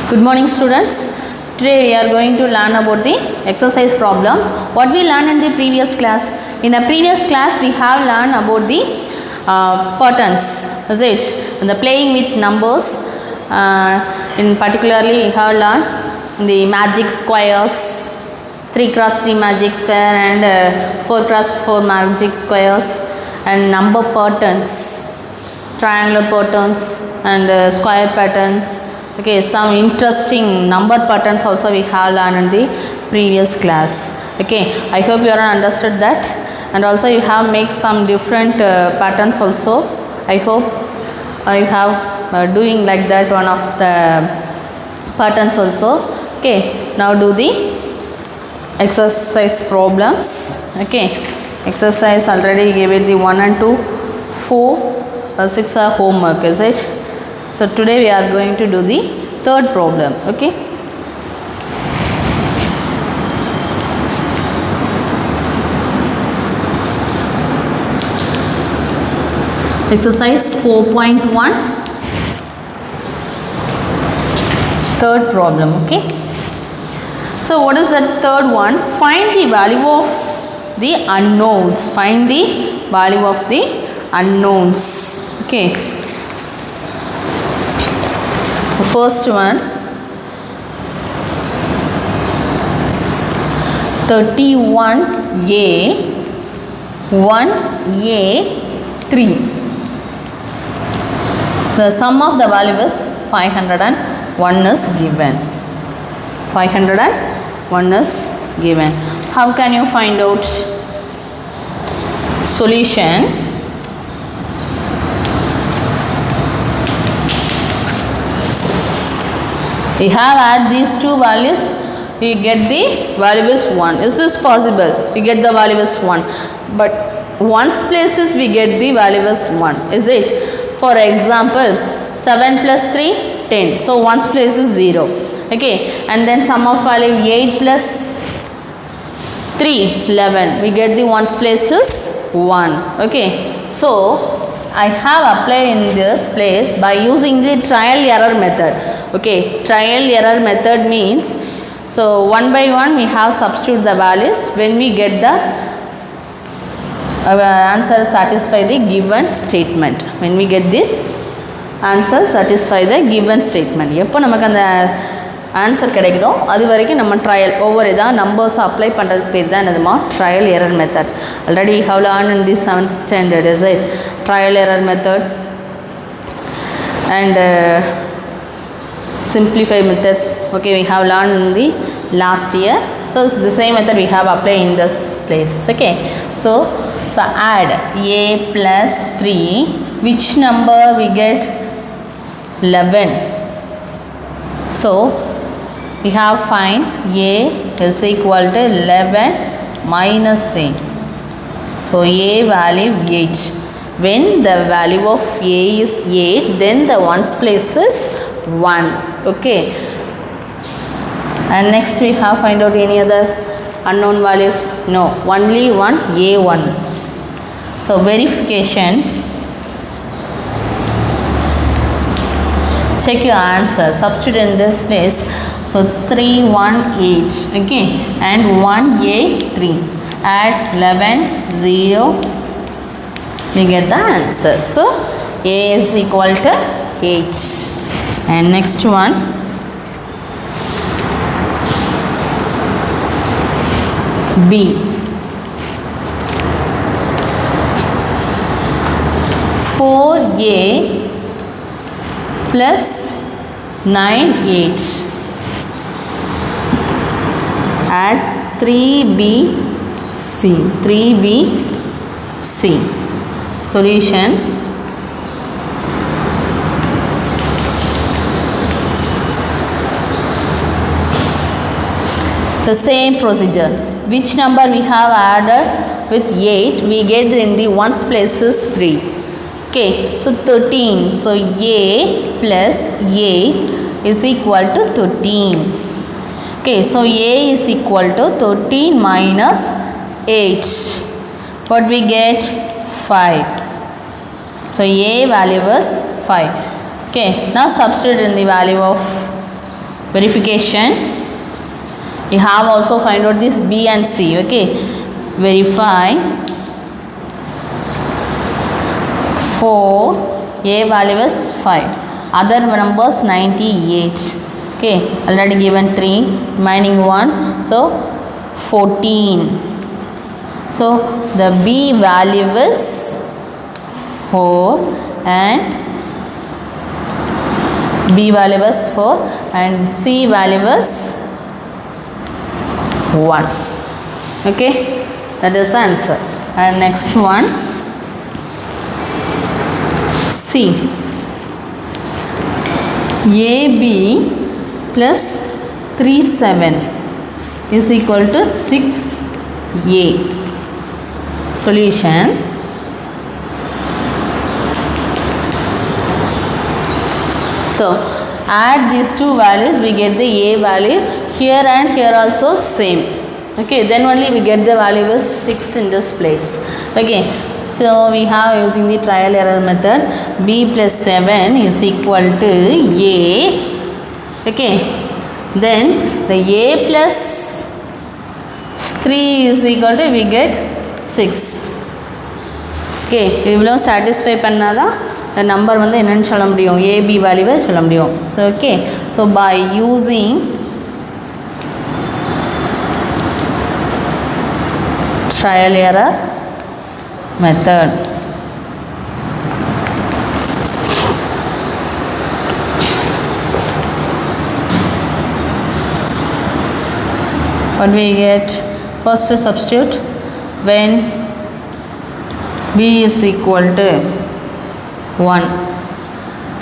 Good morning students. Today we are going to learn about the exercise problem. What we learned in the previous class? In the previous class we have learned about the patterns, is it? And the playing with numbers. In particularly we have learned the magic squares, 3 cross 3 magic square and 4 cross 4 magic squares and number patterns, triangular patterns and square patterns. Okay, some interesting number patterns also we have learned in the previous class. Okay, I hope you are understood that, and also you have make some different patterns also. I hope you have doing like that one of the patterns also. Okay, now do the exercise problems. Okay, exercise already gave it the 1 and 2, 4, 6 are homework, is it? So today we are going to do the third problem. Okay, exercise 4.1, third problem. Okay, so what is that third one? Find the value of the unknowns. Find the value of the unknowns. Okay, the first one, 31a, 1a, 3. The sum of the value is 501 is given. 501 is given. How can you find out? Solution. We have add these two values, we get the value is 1. Is this possible? We get the value is 1. But ones places we get the value is 1. Is it? For example, 7 plus 3, 10. So ones place is 0. Okay. And then sum of value 8 plus 3, 11. We get the ones place is 1. Okay. So I have applied in this place by using the trial error method. Okay, trial error method means, so one by one we have substitute the values. When we get the answer satisfy the given statement. When we get the answer satisfy the given statement. எப்போ நமக்கு அந்த answer கிடைக்குதோ அது வரைக்கும் நம்ம trial ஒவ்வொரு இதாக numbers apply பண்ணுறதுக்கு பேர் தான் என்னதுமா trial error method. Already we have learn in the 7th standard, is it? Trial error method and simplify methods. Okay, we have learned in the last year. So the same method we have applied in this place. Okay, so add a plus 3. Which number we get? 11. So we have find a is equal to 11 minus 3. So a value 8. When the value of a is 8, then the ones place is 1. Okay, and next we have find out any other unknown values? No, only one, a1. So verification. Check your answer, substitute in this place. So 318, okay, and 1a3. Add 11, 0, we get the answer. So a is equal to 8. And next one, B. 4a plus 9, 8. Add 3bc. 3bc. Solution. The same procedure. Which number we have added with 8? We get in the ones place is 3. Okay, so 13. So a plus 8 is equal to 13. Okay, so a is equal to 13 minus 8. What we get? 5. So a value was 5. Okay, now substitute in the value of verification. We have also find out this B and C. Okay, verify. 4, A value is 5, other numbers 98. Okay, already given 3, remaining 1, so 14. So the B value is 4 and B value is 4 and C value is 1. Okay, that is the answer. And next one, C. AB plus 37 is equal to 6A. Solution. So add these two values, we get the A value. Here and here also same. Okay, then only we get the value is 6 in this place. Okay, so we have using the trial error method, B plus 7 is equal to A. Okay, then the A plus 3 is equal to, we get 6. Okay, இவ்வளோ satisfy பண்ணாதான் the number வந்து என்னன்னு சொல்ல முடியும், AB value சொல்ல முடியும். So okay, so by using trial error method, what we get, first substitute when B is equal to 1,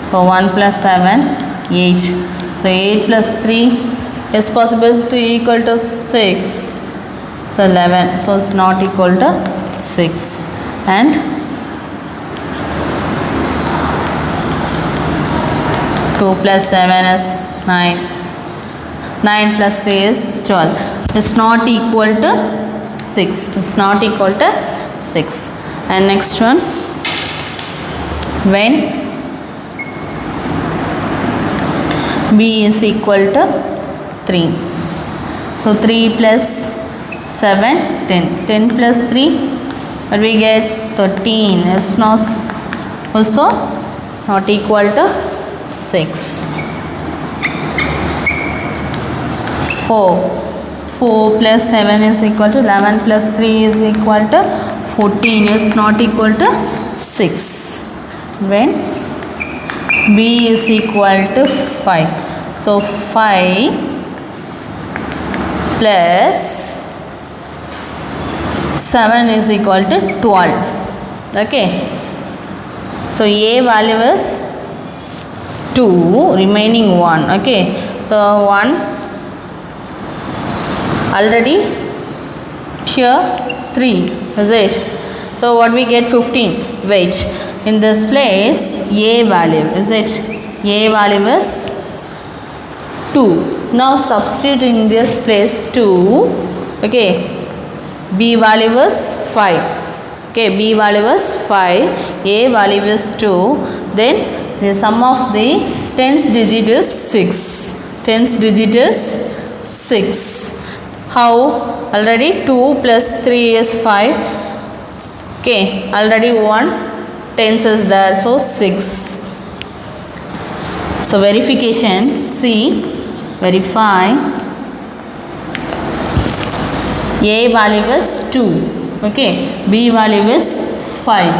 so 1 plus 7, 8, so 8 plus 3 is possible to equal to 6, so 11, so it's not equal to 6, and two plus 7 is 9, 9 plus 3 is 12, it's not equal to 6, it's not equal to 6. And next one, when B is equal to 3, so 3 plus 7, 10, 10 plus 3, what we get, 13, is not also not equal to 6. 4 plus 7 is equal to 11 plus 3 is equal to 14, is not equal to 6. When B is equal to 5, so 5 plus 7 is equal to 12. Okay, so A value is 2, remaining 1. Okay, so 1 already, here 3, is it? So what we get, 15. Wait, in this place A value, is it? A value is 2. Now substitute in this place 2. Okay, B value is 5. Okay, B value is 5, A value is 2. Then the sum of the tens digit is 6. Tens digit is 6. How? Already 2 plus 3 is 5. Okay, already 1 tens is there, so 6. So verification, C, verify. A value is 2. Okay, B value is 5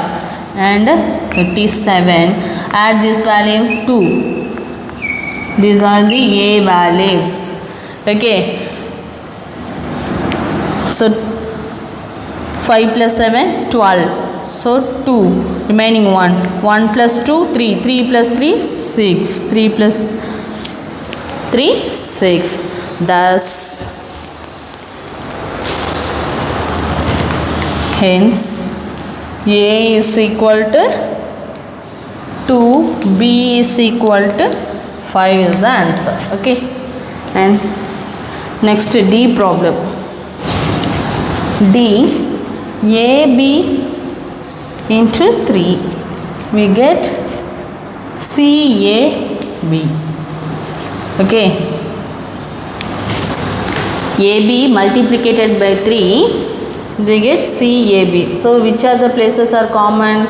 and 37. Add this value 2. These are the A values. Okay, so 5 plus 7, 12. So 2, remaining 1. 1 plus 2, 3. 3 plus 3, 6. 3 plus 3, 6. Thus, hence, A is equal to 2, B is equal to 5 is the answer. Okay, and next D problem. D, AB into 3, we get CAB. Okay, AB multiplied by 3, they get CAB. So which are the places are common?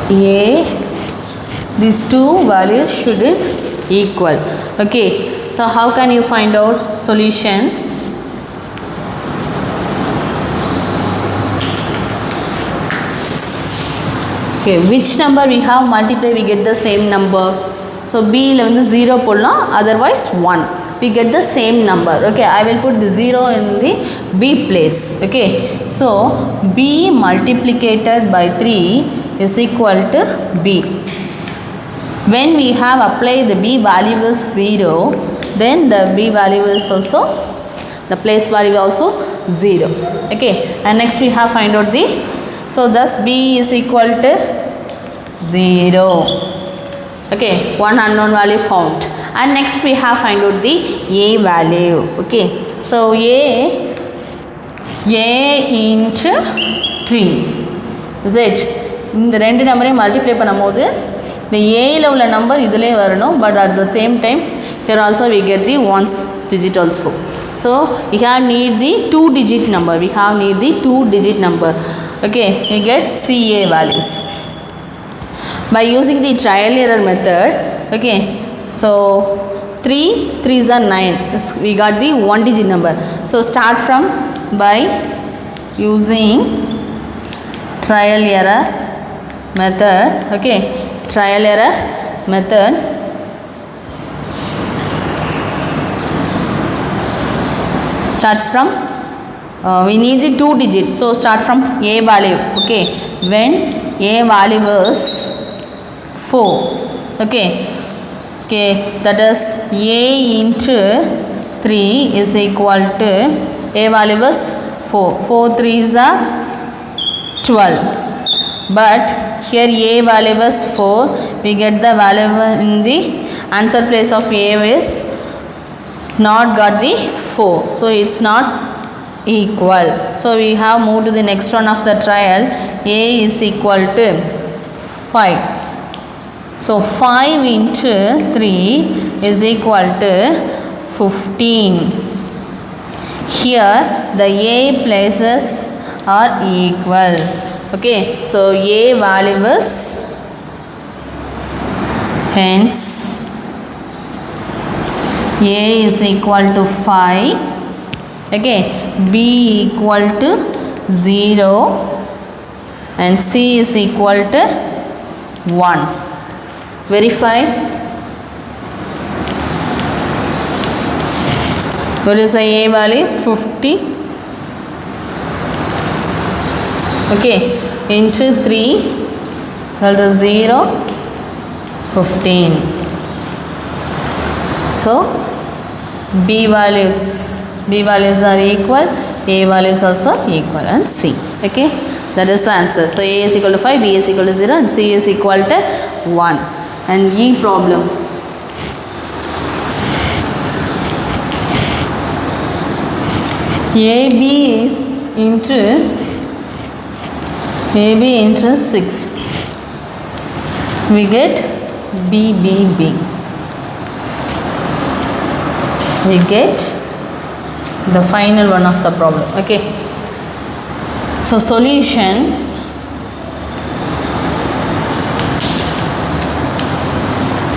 A, these two values should equal. Okay, so how can you find out solution? Okay, which number we have multiply we get the same number. So B la vandu 0 போடலாம், otherwise 1. We get the same number. Okay, I will put the 0 in the B place. Okay, so B multiplied by 3 is equal to B. When we have applied the B value is 0, then the B value is also, the place value also 0. Okay, and next we have find out the, so thus B is equal to 0. Okay, one unknown value found. And next we have find out the A value. Okay, so A into 3 is it? இந்த ரெண்டு நம்பரையும் multiply பண்ணும்போது இந்த ஏயில் உள்ள number இதிலே வரணும், but at the same time here also we get the ones digit also. So we have need the 2-digit number. We have need the 2-digit number. Okay, we get CA values by using the trial error method. Okay, so 3's are 9. We got the 1-digit number. So start from by using trial error method. Okay, trial error method. Start from we need the 2 digits, so start from A value. Okay, when A value is 4. Okay, okay, that is A into 3 is equal to A value is 4. 4 3s are 12. But here A value is 4. We get the value in the answer place of A is not got the 4. So it's not equal. So we have moved to the next one of the trial. A is equal to 5. So 5 into 3 is equal to 15. Here the A places are equal. Okay, so A value is, hence A is equal to 5. Okay, B equal to 0 and C is equal to 1. Verify. What is the A value? 50. Okay, into 3 equal to 0, 15. So B values are equal, A values also equal, and C. Okay, that is the answer. So A is equal to 5, B is equal to 0, and C is equal to 1. And E problem. AB is into 6. We get BBB. We get the final one of the problem. Okay, so solution.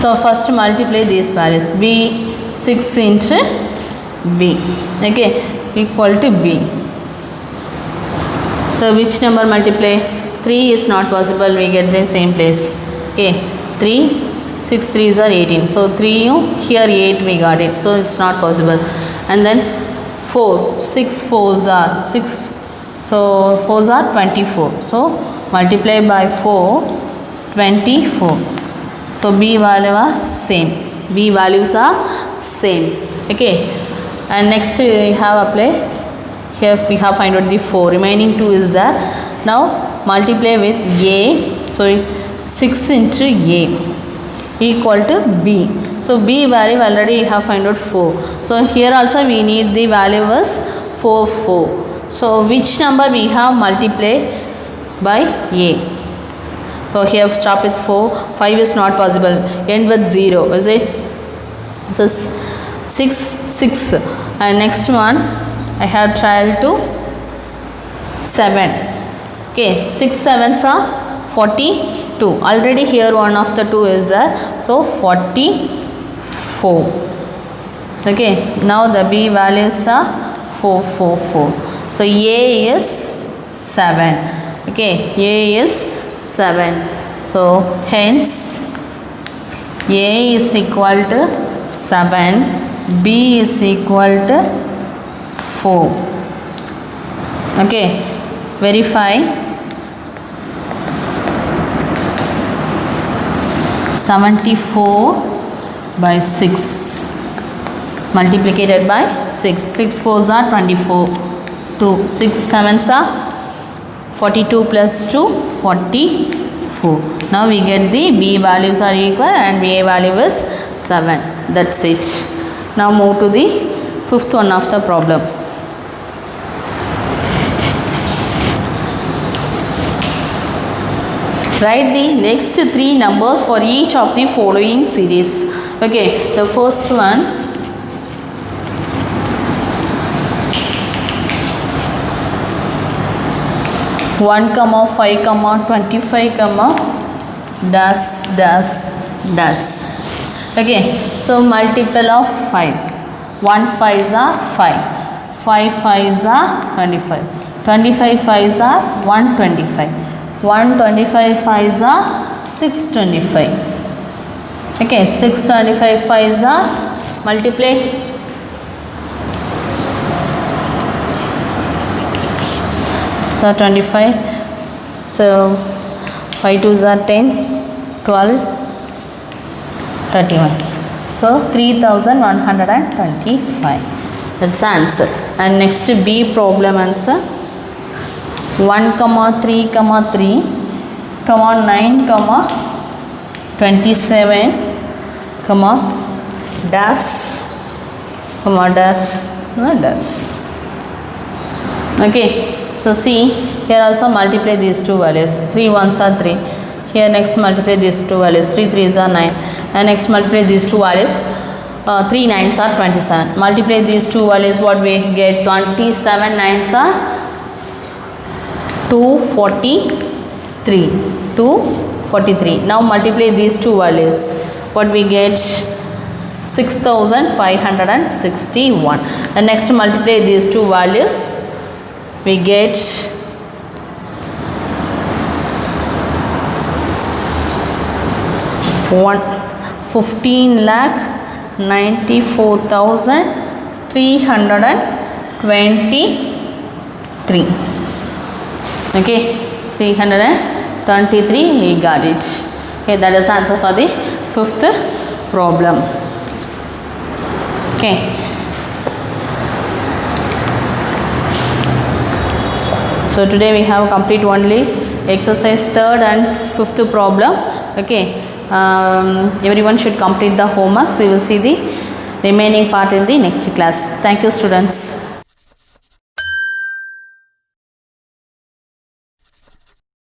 So first multiply these values. B 6 into B. Okay, equal to B. So which number multiply? 3 is not possible. We get the same place. Okay, 3, 6 3s are 18. So 3 here 8 we got it. So it's not possible. And then 4, 6 4s are 6. So 4s are 24. So multiply by 4, 24. So B value are same. B values are same. Okay, and next we have apply. Here we have find out the 4. Remaining 2 is there. Now multiply with A. So 6 into A equal to B. So B value already have find out 4. So here also we need the value was 4 4. So which number we have multiply by A? So here stop with 4. 5 is not possible. End with 0. Is it? So 6 6. and next one I have trial to 7. Okay, 6 sevens are 42. Already here one of the 2 is there, so 44. Okay, now the B values are 4, 4, 4. So A is 7. Okay, A is 7. So hence A is equal to 7, B is equal to 4. Okay, verify. 74 by 6 multiplied by 6. 6 4s are 24. 2 6 7s are 42 plus 2 44. Now we get the B values are equal and A value is 7. That's it. Now move to the fifth one of the problem. Write the next 3 numbers for each of the following series. Okay, the first one, one comma 5 comma 25 comma dash dash dash. Okay, so multiple of 5. 1 5s are 5. 5 5s are 25. 25 5s are 125. 125 5s are 625. Okay, 625 5s are multiply. So 25. So 5 2s are 10, 12, 31. So 3125. That's the answer. And next B problem answer. 1 comma 3 comma 3 comma 9 comma 27 comma dash comma dash dash. Okay, so see here also multiply these two values. 3 1s are 3. Here next multiply these two values. 3 3s are 9. And next multiply these two values. 3 9s are 27. Multiply these two values, what we get? 27 9s are 243. 243. Now multiply these two values. What we get? 6561. And next multiply these two values. We get 15,94,323. Okay, 323, we got it. Okay, that is answer for the fifth problem. Okay. So today we have complete only exercise third and fifth problem. Okay, everyone should complete the homeworks. We will see the remaining part in the next class. Thank you, students.